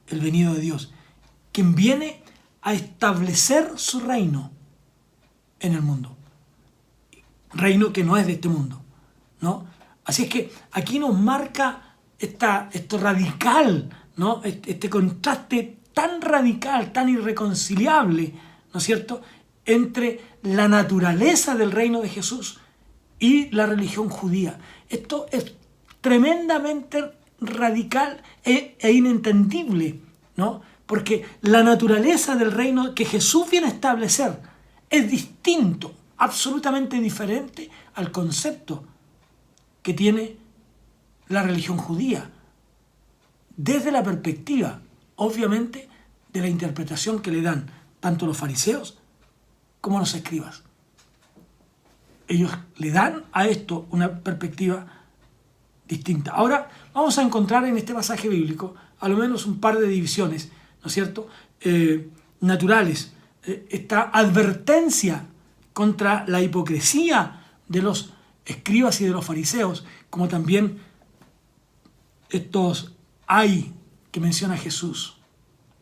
el venido de Dios, quien viene a establecer su reino en el mundo. Reino que no es de este mundo, ¿no? Así es que aquí nos marca esto radical, ¿no? Este contraste tan radical, tan irreconciliable, ¿no es cierto?, entre la naturaleza del reino de Jesús y la religión judía. Esto es tremendamente radical e inentendible, ¿no? Porque la naturaleza del reino que Jesús viene a establecer es distinto, absolutamente diferente al concepto que tiene la religión judía, desde la perspectiva, obviamente, de la interpretación que le dan tanto los fariseos como los escribas. Ellos le dan a esto una perspectiva distinta. Ahora vamos a encontrar en este pasaje bíblico a lo menos un par de divisiones, ¿no es cierto?, naturales. Esta advertencia contra la hipocresía de los escribas y de los fariseos, como también estos ay que menciona Jesús,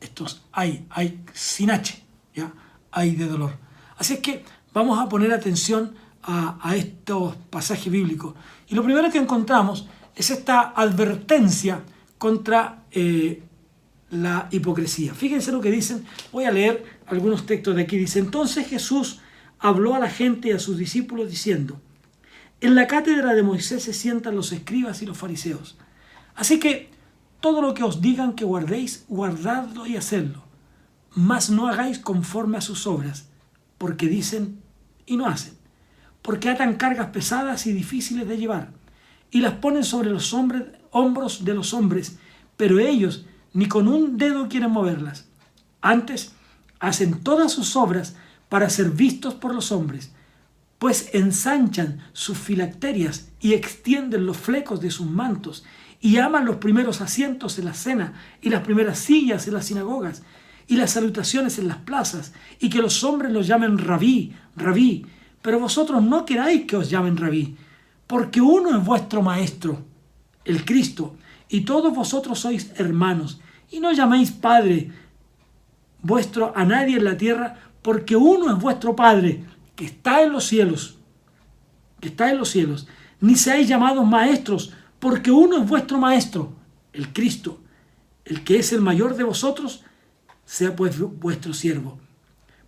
estos ay sin H, ¿ya? Ay de dolor. Así es que vamos a poner atención a estos pasajes bíblicos. Y lo primero que encontramos es esta advertencia contra la hipocresía. Fíjense lo que dicen, voy a leer algunos textos de aquí. Dice: entonces Jesús habló a la gente y a sus discípulos diciendo: en la cátedra de Moisés se sientan los escribas y los fariseos. Así que todo lo que os digan que guardéis, guardadlo y hacedlo. Mas no hagáis conforme a sus obras, porque dicen y no hacen. Porque atan cargas pesadas y difíciles de llevar, y las ponen sobre los hombros de los hombres, pero ellos ni con un dedo quieren moverlas. Antes hacen todas sus obras para ser vistos por los hombres, pues ensanchan sus filacterias y extienden los flecos de sus mantos, y aman los primeros asientos en la cena, y las primeras sillas en las sinagogas, y las salutaciones en las plazas, y que los hombres los llamen rabí, rabí. Pero vosotros no queráis que os llamen rabí, porque uno es vuestro maestro, el Cristo, y todos vosotros sois hermanos. Y no llaméis Padre vuestro a nadie en la tierra, porque uno es vuestro Padre, que está en los cielos, que está en los cielos. Ni seáis llamados maestros, porque uno es vuestro Maestro, el Cristo. El que es el mayor de vosotros, sea pues vuestro siervo.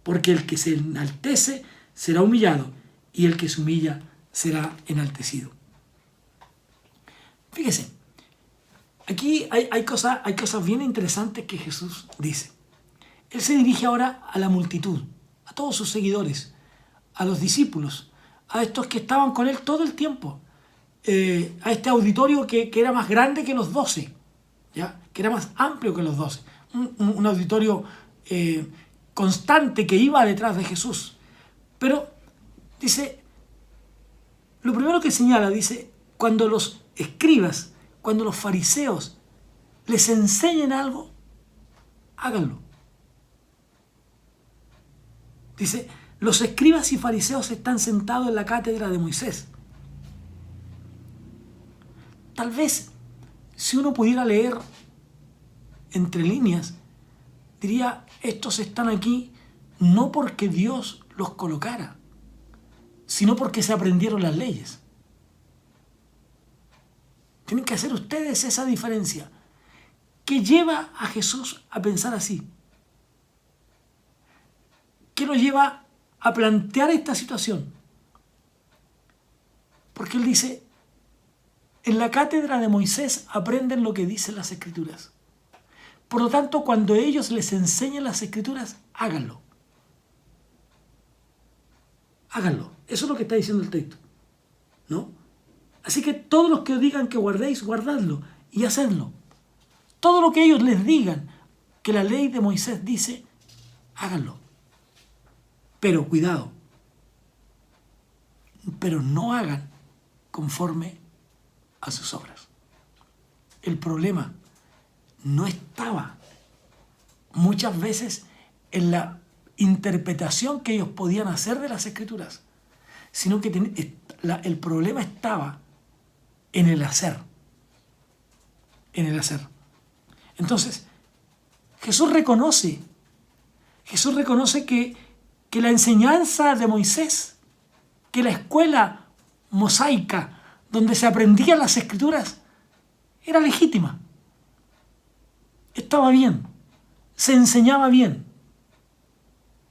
Porque el que se enaltece será humillado, y el que se humilla será enaltecido. Fíjese, aquí hay cosas bien interesantes que Jesús dice. Él se dirige ahora a la multitud, a todos sus seguidores, a los discípulos, a estos que estaban con él todo el tiempo, a este auditorio que era más grande que los 12, ¿ya? Que era más amplio que los 12, un auditorio constante que iba detrás de Jesús. Pero dice, lo primero que señala, dice, cuando los escribas, cuando los fariseos les enseñen algo, háganlo. Dice, los escribas y fariseos están sentados en la cátedra de Moisés. Tal vez, si uno pudiera leer entre líneas, diría, estos están aquí no porque Dios los colocara, sino porque se aprendieron las leyes. Tienen que hacer ustedes esa diferencia. ¿Qué lleva a Jesús a pensar así? ¿Qué lo lleva a plantear esta situación? Porque él dice, en la cátedra de Moisés aprenden lo que dicen las Escrituras. Por lo tanto, cuando ellos les enseñen las Escrituras, háganlo. Háganlo. Eso es lo que está diciendo el texto, ¿no? Así que todos los que os digan que guardéis, guardadlo y hacedlo. Todo lo que ellos les digan que la ley de Moisés dice, háganlo. Pero cuidado, pero no hagan conforme a sus obras. El problema no estaba muchas veces en la interpretación que ellos podían hacer de las Escrituras, sino que el problema estaba en el hacer. En el hacer. Entonces, Jesús reconoce que la enseñanza de Moisés, que la escuela mosaica donde se aprendían las Escrituras, era legítima. Estaba bien, se enseñaba bien.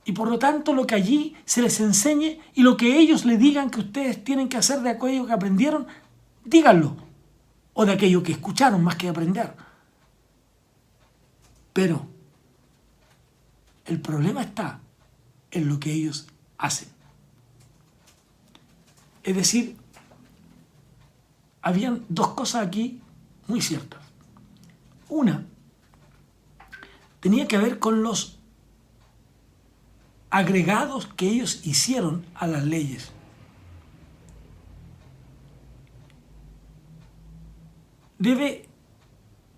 Y por lo tanto lo que allí se les enseñe y lo que ellos le digan que ustedes tienen que hacer de aquello que aprendieron, díganlo. O de aquello que escucharon más que aprender. Pero el problema está en lo que ellos hacen. Es decir, habían dos cosas aquí muy ciertas. Una tenía que ver con los agregados que ellos hicieron a las leyes.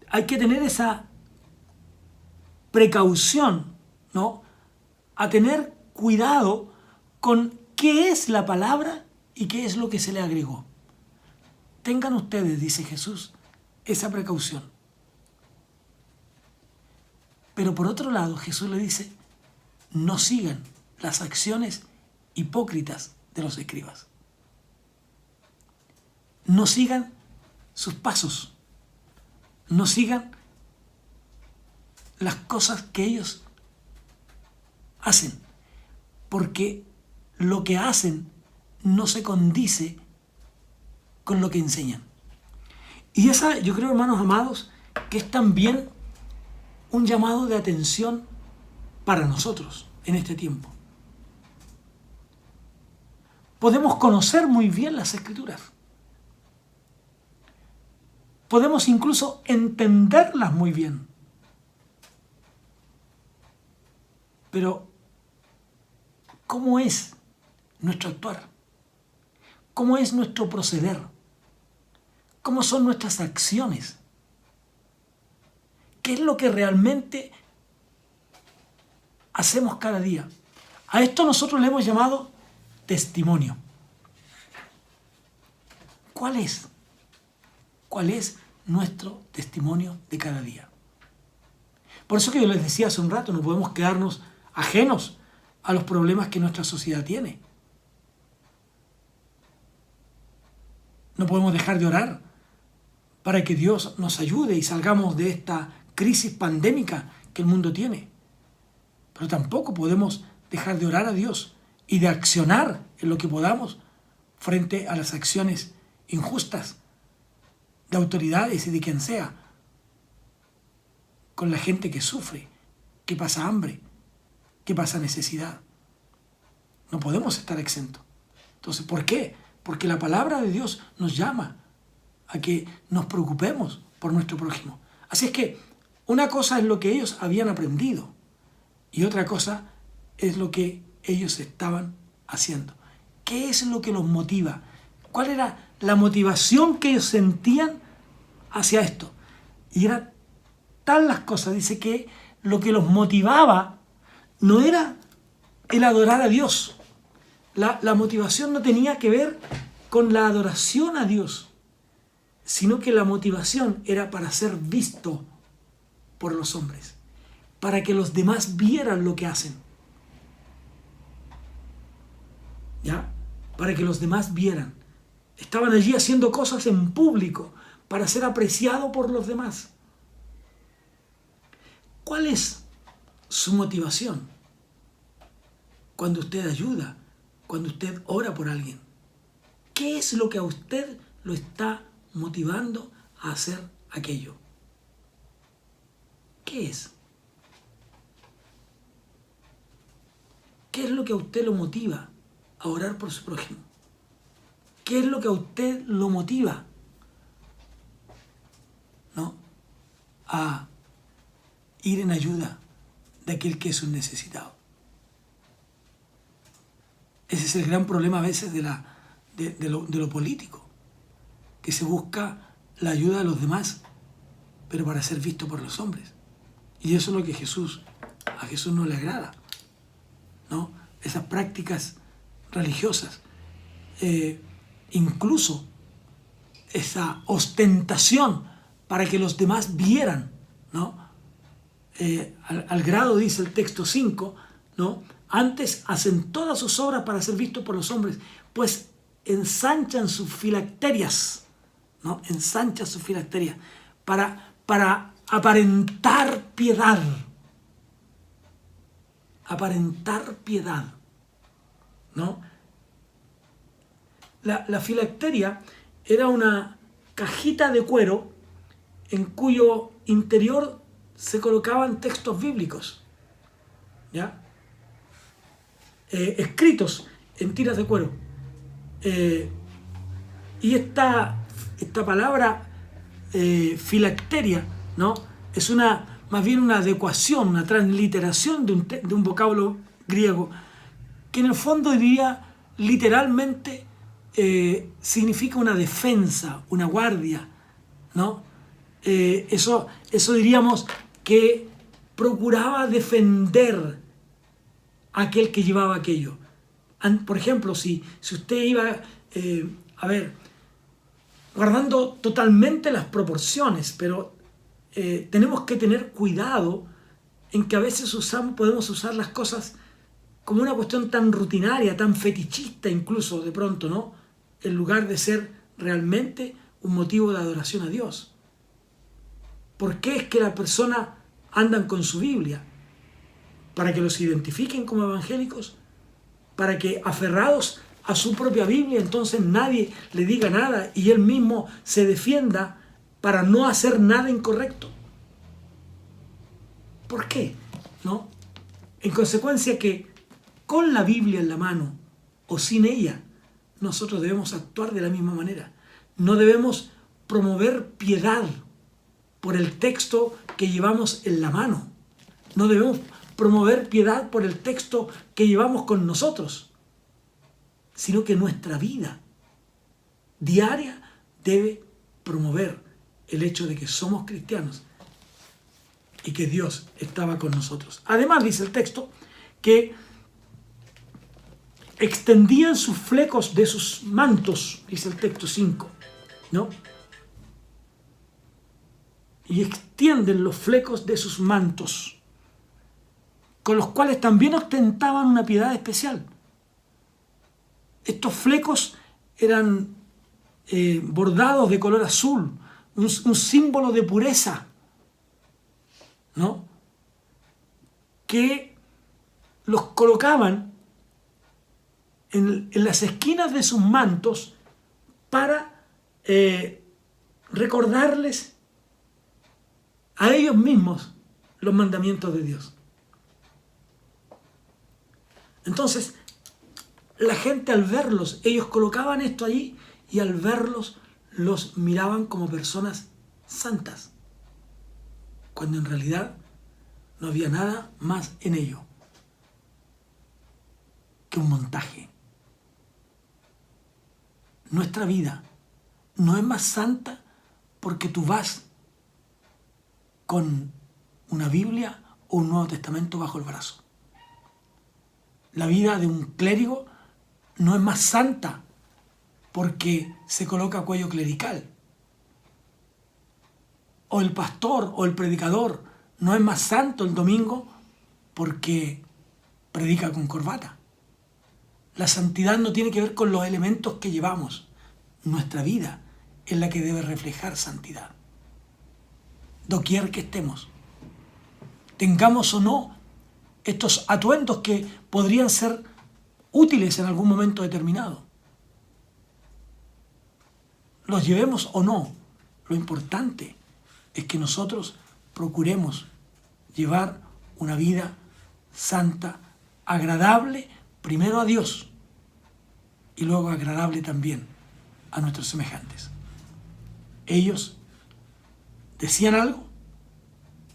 Hay que tener esa precaución, ¿no? A tener cuidado con qué es la palabra y qué es lo que se le agregó. Tengan ustedes, dice Jesús, esa precaución. Pero por otro lado, Jesús le dice, no sigan las acciones hipócritas de los escribas. No sigan sus pasos. No sigan las cosas que ellos hacen, porque lo que hacen no se condice con lo que enseñan. Y esa, yo creo, hermanos amados, que es también un llamado de atención para nosotros en este tiempo. Podemos conocer muy bien las Escrituras. Podemos incluso entenderlas muy bien. Pero, ¿cómo es nuestro actuar? ¿Cómo es nuestro proceder? ¿Cómo son nuestras acciones? ¿Qué es lo que realmente hacemos cada día? A esto nosotros le hemos llamado testimonio. ¿Cuál es? ¿Cuál es nuestro testimonio de cada día? Por eso que yo les decía hace un rato, no podemos quedarnos ajenos a los problemas que nuestra sociedad tiene. No podemos dejar de orar para que Dios nos ayude y salgamos de esta crisis pandémica que el mundo tiene. Pero tampoco podemos dejar de orar a Dios y de accionar en lo que podamos frente a las acciones injustas de autoridades y de quien sea, con la gente que sufre, que pasa hambre, que pasa necesidad. No podemos estar exentos. Entonces, ¿por qué? Porque la palabra de Dios nos llama a que nos preocupemos por nuestro prójimo. Así es que una cosa es lo que ellos habían aprendido y otra cosa es lo que ellos estaban haciendo. ¿Qué es lo que los motiva? ¿Cuál era la motivación que ellos sentían hacia esto? Y eran tal las cosas, dice que lo que los motivaba no era el adorar a Dios. La motivación no tenía que ver con la adoración a Dios, sino que la motivación era para ser visto por los hombres, para que los demás vieran lo que hacen. ¿Ya? Para que los demás vieran. Estaban allí haciendo cosas en público para ser apreciado por los demás. ¿Cuál es su motivación cuando usted ayuda, cuando usted ora por alguien? ¿Qué es lo que a usted lo está motivando a hacer aquello? ¿Qué es? ¿Qué es lo que a usted lo motiva a orar por su prójimo? ¿Qué es lo que a usted lo motiva, ¿no?, a ir en ayuda de aquel que es un necesitado? Ese es el gran problema a veces de lo político, que se busca la ayuda de los demás, pero para ser visto por los hombres. Y eso es lo que a Jesús no le agrada. ¿no? Esas prácticas religiosas, incluso esa ostentación para que los demás vieran, ¿no? Al grado, dice el texto 5, ¿no? Antes hacen todas sus obras para ser vistos por los hombres, pues ensanchan sus filacterias, ¿no? Ensanchan sus filacterias para aparentar piedad. Aparentar piedad, ¿no? La filacteria era una cajita de cuero en cuyo interior se colocaban textos bíblicos, ¿ya? Escritos en tiras de cuero. Y esta palabra filacteria, ¿no? Es más bien una adecuación, una transliteración de un vocablo griego, que en el fondo diría literalmente significa una defensa, una guardia, ¿no? Eso diríamos que procuraba defender a aquel que llevaba aquello. Por ejemplo, si usted iba, guardando totalmente las proporciones, pero tenemos que tener cuidado en que a veces podemos usar las cosas como una cuestión tan rutinaria, tan fetichista incluso de pronto, ¿no? En lugar de ser realmente un motivo de adoración a Dios. ¿Por qué es que las personas andan con su Biblia? ¿Para que los identifiquen como evangélicos? ¿Para que aferrados a su propia Biblia entonces nadie le diga nada y él mismo se defienda para no hacer nada incorrecto? ¿Por qué? ¿No? En consecuencia que con la Biblia en la mano o sin ella, nosotros debemos actuar de la misma manera. No debemos promover piedad por el texto que llevamos en la mano. No debemos promover piedad por el texto que llevamos con nosotros, sino que nuestra vida diaria debe promover el hecho de que somos cristianos y que Dios estaba con nosotros. Además, dice el texto, que extendían sus flecos de sus mantos, dice el texto 5, ¿no? Y extienden los flecos de sus mantos, con los cuales también ostentaban una piedad especial. Estos flecos eran bordados de color azul, un símbolo de pureza, ¿no? Que los colocaban en las esquinas de sus mantos para recordarles a ellos mismos los mandamientos de Dios. Entonces, la gente al verlos, ellos colocaban esto allí y al verlos los miraban como personas santas, cuando en realidad no había nada más en ello que un montaje. Nuestra vida no es más santa porque tú vas con una Biblia o un Nuevo Testamento bajo el brazo. La vida de un clérigo no es más santa porque se coloca cuello clerical. O el pastor o el predicador no es más santo el domingo porque predica con corbata. La santidad no tiene que ver con los elementos que llevamos. Nuestra vida es la que debe reflejar santidad. Doquier que estemos, tengamos o no estos atuendos que podrían ser útiles en algún momento determinado, los llevemos o no, lo importante es que nosotros procuremos llevar una vida santa, agradable primero a Dios y luego agradable también a nuestros semejantes. Ellos decían algo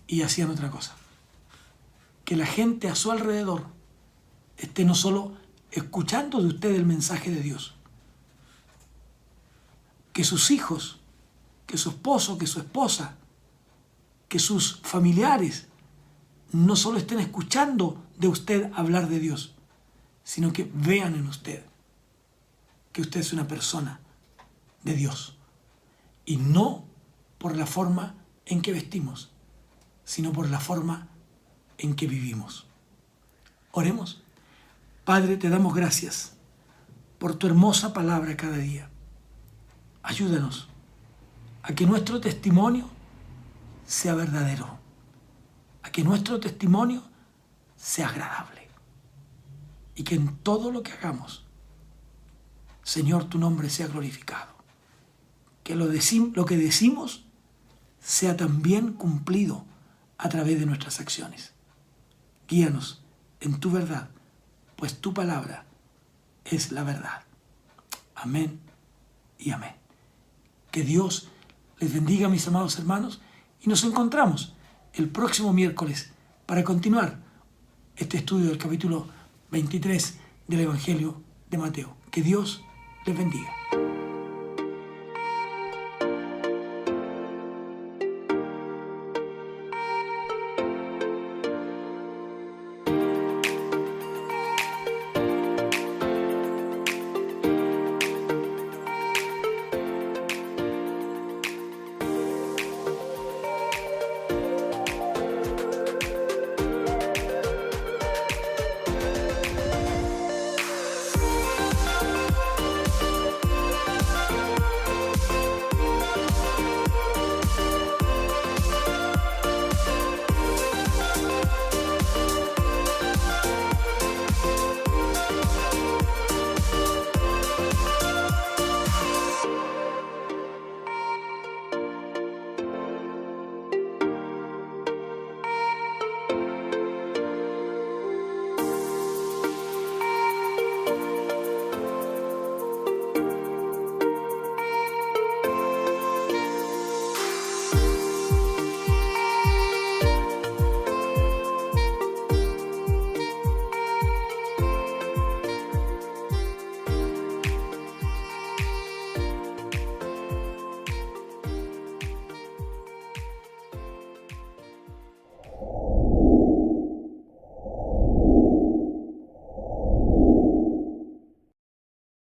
y hacían otra cosa. Que la gente a su alrededor esté no solo escuchando de usted el mensaje de Dios, que sus hijos, que su esposo, que su esposa, que sus familiares no solo estén escuchando de usted hablar de Dios, sino que vean en usted que usted es una persona de Dios. Y no por la forma en que vestimos, sino por la forma en que vivimos. Oremos. Padre, te damos gracias por tu hermosa palabra cada día. Ayúdanos a que nuestro testimonio sea verdadero, a que nuestro testimonio sea agradable y que en todo lo que hagamos, Señor, tu nombre sea glorificado. Que lo que decimos sea también cumplido a través de nuestras acciones. Guíanos en tu verdad, pues tu palabra es la verdad. Amén y amén. Que Dios les bendiga, mis amados hermanos, y nos encontramos el próximo miércoles para continuar este estudio del capítulo 23 del Evangelio de Mateo. Que Dios les bendiga.